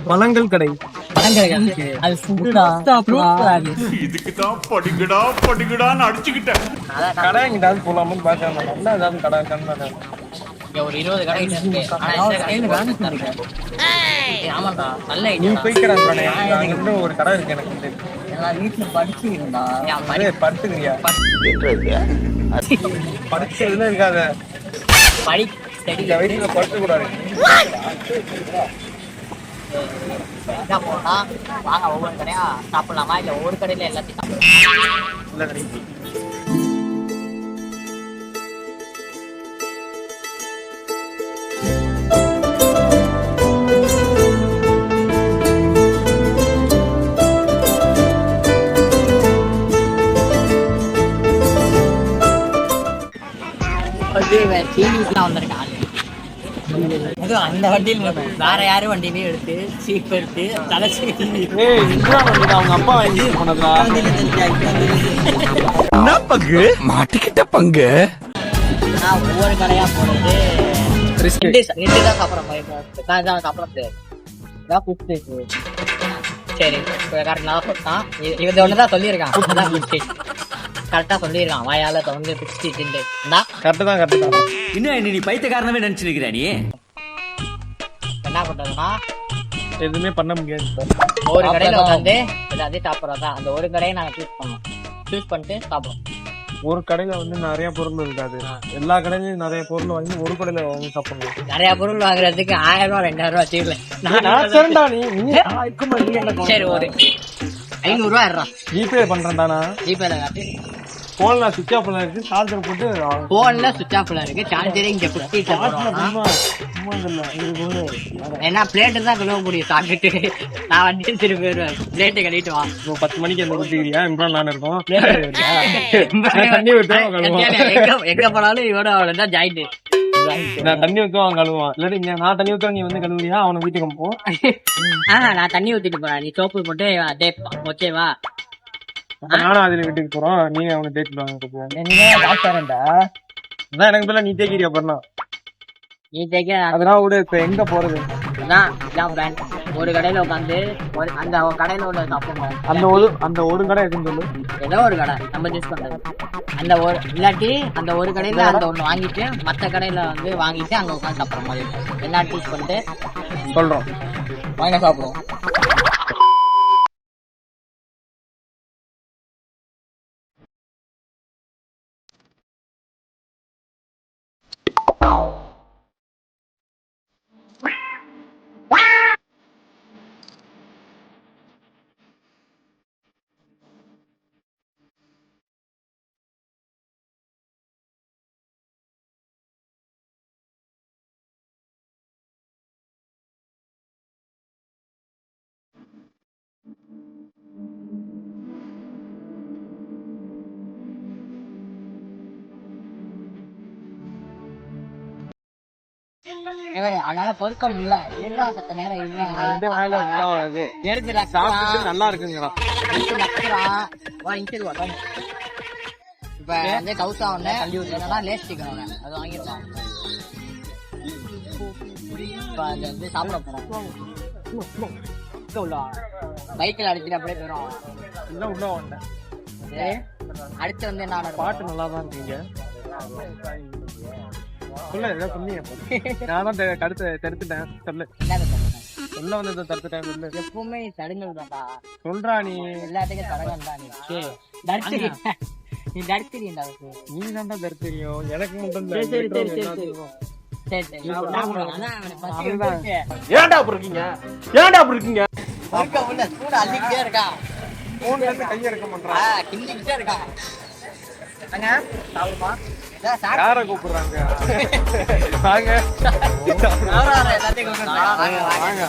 பழங்கள் கடை. இதுக்குதான் படிக்கடா படிக்கடான்னு அடிச்சுக்கிட்டேன். கடை எங்கிட்டாவது போலாமான்னு பாக்குறேன். நல்லா ஏதாவது கடை கண்ணு ஒரு 20 கடை ஒரு கடை இருக்கு எனக்கு. வீட்டுல படிச்சு இருந்தா படுத்துக்கிறியா? படிச்சதுல இருக்காத வீட்டுல படுத்து கூடாது. போனா வாங்க ஒவ்வொரு கடையா சாப்பிடலாமா இல்ல ஒரு கடையில எல்லாத்தையும் சாப்பிடலாம். அந்த வண்டியில வேற யாரும் வண்டியிலயும் எடுத்து சீப் எடுத்து அவங்க அப்பா வாங்கி போனதா பங்கு மாட்டிக்கிட்ட பங்கு. ஒவ்வொரு கடையா போறது தான் சாப்பிட சரி இது ஒண்ணுதான் சொல்லியிருக்கான். கரெக்டா சொல்லிருக்கான். வாயால வந்து இன்னும் நீ பைத்தியக்காரனவே நினைச்சிருக்கிற. நீ என்ன பண்றதுன்னா எதுவுமே பண்ண முடியாது. ஒரு கடையில உட்காந்து எல்லாத்தையும் சாப்பிடறதான். அந்த ஒரு கடையை நாங்க சூஸ் பண்ணிட்டு சாப்பிடுவோம். ஒரு கடையில வந்து நிறைய பொருள் இருக்காது. எல்லா கடையிலயும் நிறைய பொருள் வாங்கி ஒரு கடையில வாங்கி சாப்பிடணும். நிறைய பொருள் வாங்குறதுக்கு 1000 ரூபா 2000 ரூபா தீர்ல. சரி ஒரு 500 ரூபா ஜிபே பண்றேன்டானா. ஜிபேல காட்டு. போன்ல சுவிட்ச் ஆஃப்ல இருக்கு. சார்ஜர் போட்டு போன்ல சுவிட்ச் ஆஃப்ல இருக்கு. சார்ஜர் இங்க குத்திட்டு ஏன்னா பிளேட் தான் கழுவ முடியும். சாப்பிட்டு நான் வண்டிட்டு திரும்பி போயிருவேன். பிளேட்டை கழிட்டு வா. 10 மணிக்கு அந்த குத்திக்கிறியா? இம்ரான் நான் இருக்கோம். எங்க போனாலும் இவட அவ்வளவுதான் ஜாயிண்ட். நான் தண்ணி ஊத்துவான் கழுவான். இல்லாட்டி நான் தண்ணி ஊத்துவேன், நீ வந்து கழுவுறியா? அவனை வீட்டுக்கு போ. நான் தண்ணி ஊத்திட்டு போறேன். நீ சோப்பு போட்டு ஓகேவா? நானும் அதுல வீட்டுக்கு போறோம். நீங்க அவனை தேய்ச்சிட்டு அதான் எனக்கு பதிலா நீ தேய்க்கிறியா? பண்ணா நீ தேய்க்க அதெல்லாம் விட. இப்ப எங்க போறது? ஒரு கடையில உட்காந்து அந்த கடையில உள்ள சாப்பிடணும். அந்த ஒரு கடை எதுன்னு சொல்லு. ஏதோ ஒரு கடை நம்ம சூஸ் பண்றது. அந்த ஒரு இல்லாட்டி அந்த ஒரு கடையில அந்த ஒண்ணு வாங்கிட்டு மத்த கடையில வந்து வாங்கிட்டு அங்க உட்காந்து சாப்பிடுற மாதிரி என்ன சூஸ் பண்ணிட்டு சொல்றோம். வாங்க சாப்பிடுவோம். அதனால பொறுக்க முடியல. நல்லா இருக்குங்களா? இப்ப வந்து கவுசா ஒண்ணு கல்வி ஊற்றுனா லேஸ் சிக்கன் அது வாங்கிருக்கோம். இப்ப அது வந்து சாப்பிட போறோம். பைக்கில் அடிச்சுட்டு அப்படியே போயிடும். அடுத்து வந்து என்ன பாட்டு நல்லா தான் இருக்கீங்க. சொல்ல ஏதாவது சொன்னீங்க. நான் தான் தடுத்துட்டேன். சொல்லு சொல்ல வந்து தடுத்துட்டேன். சொல்லு. எப்பவுமே தடுங்கள் தான்டா சொல்றா. நீ எல்லாத்துக்கும் தடங்கள் தான். நீ தடுத்துறீண்டா. நீ தான்டா தடுத்துறியும். எனக்கு மட்டும் ஏன்டா அப்படி இருக்கீங்க? ஏன்டா அப்படி இருக்கீங்க? அள்ளிக்கிட்டே இருக்கா. கைய இருக்க மாட்டா. கிண்டிக்கிட்டே இருக்கா. யார கூப்பிடுறாங்க? வாங்க வாங்க.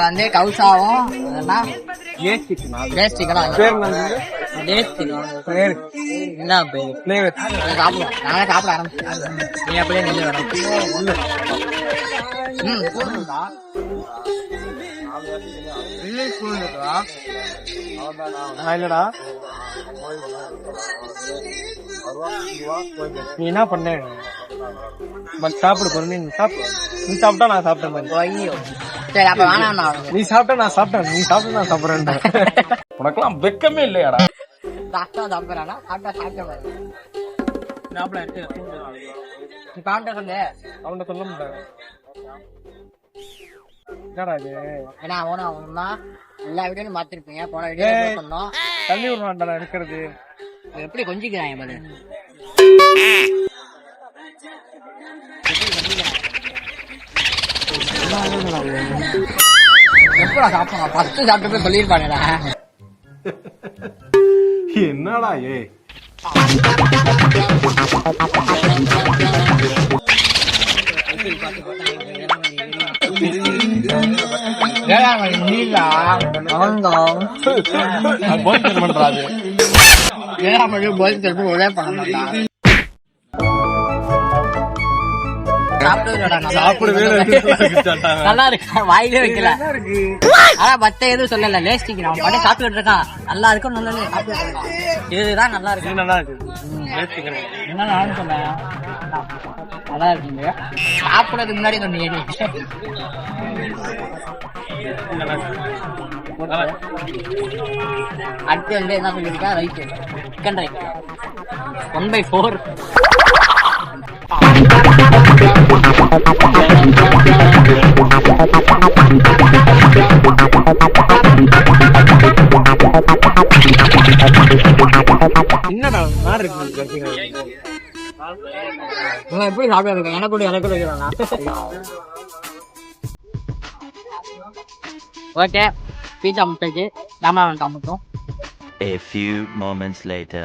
வந்து கவுசாவும் லேஸ் சிக்கனா லேஸ் சிக்கனா பேர் என்னது லேஸ் சிக்கன் பேர் என்ன பேரு ஃப்ளேவர் சாப்பிடுவோம் நானே சாப்பிட ஆரம்பிச்சேன் நீ அப்படியே நின்று வரும் இல்லடா நீ என்ன பண்ண சாப்பிடு போற நீ சாப்பிட்டா நான் சாப்பிட்டேன் ஐயோ சரி அப்ப வேணாம் நீ சாப்பிட்டா நான் சாப்பிட்டேன் நீ சாப்பிட்டா நான் சாப்பிடுறேன் உனக்கெல்லாம் வெக்கமே இல்லையாடா சாப்பிட்டா சாப்பிடறானா சாப்பிட்டா சாப்பிட்ட நீ காண்ட சொல்லு அவன்கிட்ட சொல்ல மாட்டாங்க என்னடா இது ஏன்னா அவனா எல்லா வீடியோலும் மாத்திருப்பீங்க போன வீடியோ சொன்னோம் தண்ணி விடுவான்டா இருக்கிறது எப்படி கொஞ்சிக்கிறாங்க பாரு எப்படா சாப்பிடுங்க ஃபர்ஸ்ட் சாப்பிட்டு சொல்லியிருப்பானேடா என்னடா ஏ ஒரே பண்ண மாட்டான் நல்லா இருக்கு வாயிலே வைக்கல ஆனா மத்த எதுவும் சொல்லல லேஸ்டிக்கு நான் மட்டும் சாப்பிட்டு இருக்கான் நல்லா இருக்கும் நல்லா இதுதான் நல்லா இருக்கு நல்லா இருக்கு என்ன நானும் சொன்னேன் நல்லா இருக்குங்க சாப்பிடறதுக்கு முன்னாடி சொன்னீங்க அடுத்து வந்து என்ன சொல்லியிருக்கேன் ரைட் சிக்கன் ரைட் 1/4 என்னடா நான் இருக்கு எப்படி சாப்பிட இருக்கேன் எனக்கு கூட எனக்கு வைக்கிறானா ஓகே பீட்சா முட்டைக்கு நாம காமிட்டோம் A few moments later.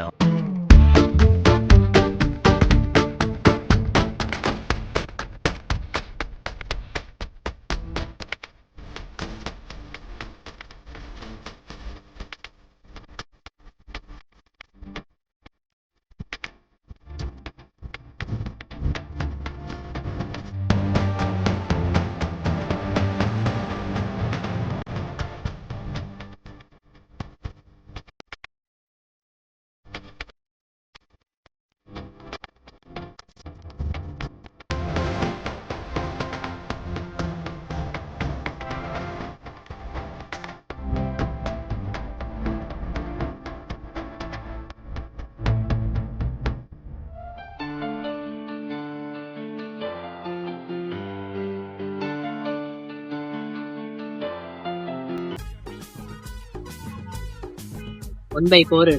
One by 4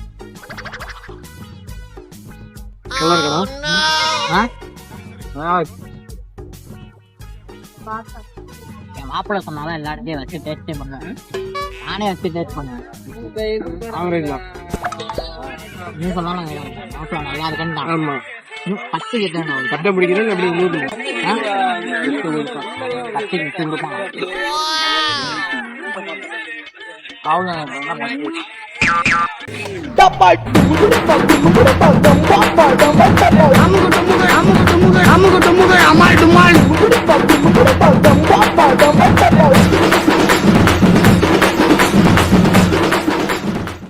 நல்லா இருக்கா என் மாப்பிள்ளை சொன்னாலும் எல்லா இடத்தையும் வச்சு டேஸ்டே பண்ணுவேன் நானே வச்சு டேஸ்ட் பண்ணுவேன் ஆவரேஜ் தான் நீ சொன்னாலும் மாப்பிள்ளை நல்லா இருக்குன்னு ஆமா பத்து கிட்ட கட்டை பிடிக்கிறது அப்படி ஊது பத்து கிட்ட கொடுப்பாங்க அவ்வளோ அமுகு டுமுகு அமால் டுமா